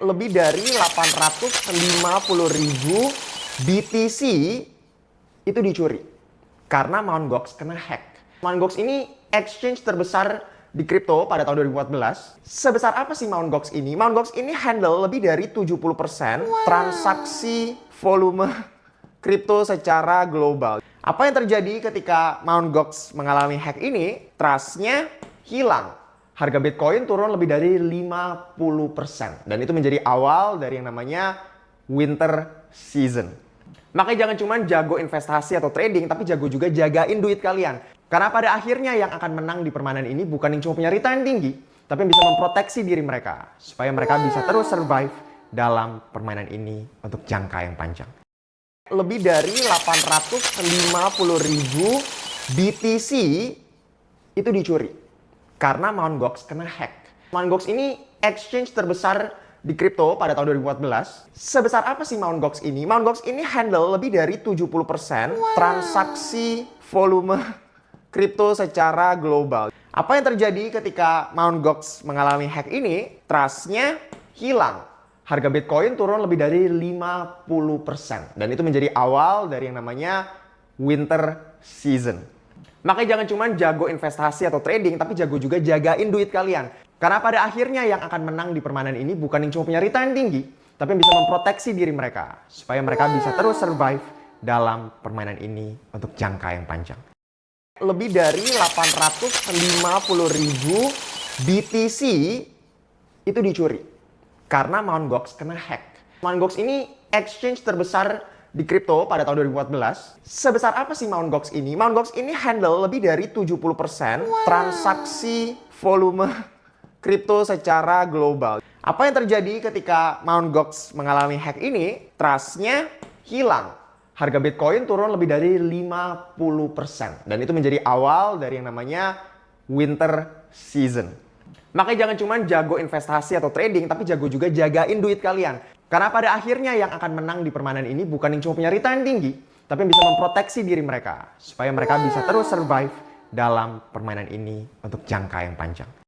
Lebih dari 850.000 BTC itu dicuri karena Mt. Gox kena hack. Mt. Gox ini exchange terbesar di kripto pada tahun 2014. Sebesar apa sih Mt. Gox ini? Mt. Gox ini handle lebih dari 70% transaksi volume kripto secara global. Apa yang terjadi ketika Mt. Gox mengalami hack ini? Trust-nya hilang. Harga Bitcoin turun lebih dari 50%. Dan itu menjadi awal dari yang namanya winter season. Makanya jangan cuma jago investasi atau trading, tapi jago juga jagain duit kalian. Karena pada akhirnya yang akan menang di permainan ini bukan yang cuma punya return tinggi, tapi yang bisa memproteksi diri mereka. Supaya mereka bisa terus survive dalam permainan ini untuk jangka yang panjang. Lebih dari 850.000 BTC itu dicuri karena Mt. Gox kena hack. Mt. Gox ini exchange terbesar di kripto pada tahun 2014. Sebesar apa sih Mt. Gox ini? Mt. Gox ini handle lebih dari 70% transaksi volume kripto secara global. Apa yang terjadi ketika Mt. Gox mengalami hack ini? Trust-nya hilang. Harga Bitcoin turun lebih dari 50%. Dan itu menjadi awal dari yang namanya winter season. Makanya jangan cuma jago investasi atau trading, tapi jago juga jagain duit kalian. Karena pada akhirnya yang akan menang di permainan ini bukan yang cuma punya return tinggi, tapi yang bisa memproteksi diri mereka. Supaya mereka bisa terus survive dalam permainan ini untuk jangka yang panjang. Lebih dari 850.000 BTC itu dicuri karena Mt. Gox kena hack. Mt. Gox ini exchange terbesar di kripto pada tahun 2014. Sebesar apa sih Mt. Gox ini? Mt. Gox ini handle lebih dari 70% transaksi volume kripto secara global. Apa yang terjadi ketika Mt. Gox mengalami hack ini? Trust-nya hilang. Harga Bitcoin turun lebih dari 50%. Dan itu menjadi awal dari yang namanya winter season. Makanya jangan cuma jago investasi atau trading, tapi jago juga jagain duit kalian. Karena pada akhirnya yang akan menang di permainan ini bukan yang cuma punya return tinggi, tapi yang bisa memproteksi diri mereka. Supaya mereka bisa terus survive dalam permainan ini untuk jangka yang panjang.